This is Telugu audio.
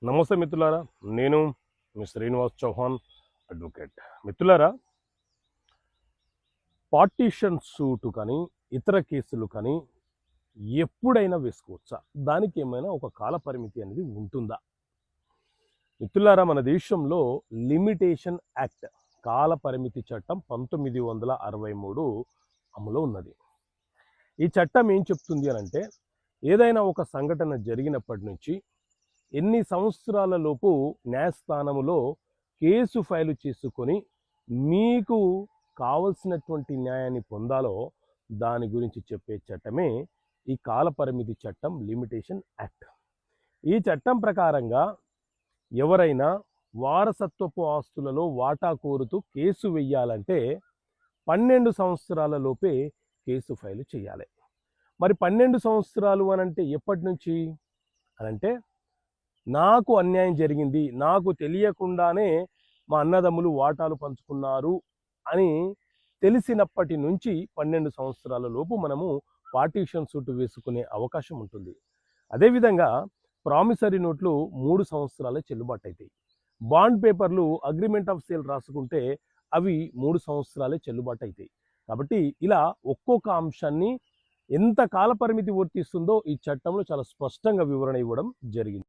నమస్తే మిత్రులారా, నేను మీ శ్రీనివాస్ చౌహాన్ అడ్వకేట్. మిత్రులారా, పార్టీషన్ సూటు కానీ ఇతర కేసులు కానీ ఎప్పుడైనా వేసుకోవచ్చా? దానికి ఏమైనా ఒక కాల పరిమితి అనేది ఉంటుందా? మిత్రులారా, మన దేశంలో లిమిటేషన్ యాక్ట్ కాల పరిమితి చట్టం 1963 అమలు ఉన్నది. ఈ చట్టం ఏం చెప్తుంది అని అంటే, ఏదైనా ఒక సంఘటన జరిగినప్పటి నుంచి ఎన్ని సంవత్సరాల లోపు న్యాయస్థానములో కేసు ఫైలు చేసుకొని మీకు కావలసినటువంటి న్యాయాన్ని పొందాలో దాని గురించి చెప్పే చట్టమే ఈ కాలపరిమితి చట్టం, లిమిటేషన్ యాక్ట్. ఈ చట్టం ప్రకారంగా ఎవరైనా వారసత్వపు ఆస్తులలో వాటా కోరుతూ కేసు వెయ్యాలంటే 12 సంవత్సరాల లోపే కేసు ఫైలు చేయాలి. మరి 12 సంవత్సరాలు అనంటే ఎప్పటి నుంచి అనంటే, నాకు అన్యాయం జరిగింది, నాకు తెలియకుండానే మా అన్నదమ్ములు వాటాలు పంచుకున్నారు అని తెలిసినప్పటి నుంచి 12 సంవత్సరాల లోపు మనము పార్టీషన్ సూట్ వేసుకునే అవకాశం ఉంటుంది. అదేవిధంగా ప్రామిసరీ నోట్లు 3 సంవత్సరాలే చెల్లుబాటు అవుతాయి. బాండ్ పేపర్లు అగ్రిమెంట్ ఆఫ్ సేల్ రాసుకుంటే అవి 3 సంవత్సరాలే చెల్లుబాటు అవుతాయి. కాబట్టి ఇలా ఒక్కొక్క అంశాన్ని ఎంత కాలపరిమితి వర్తిస్తుందో ఈ చట్టంలో చాలా స్పష్టంగా వివరణ ఇవ్వడం జరిగింది.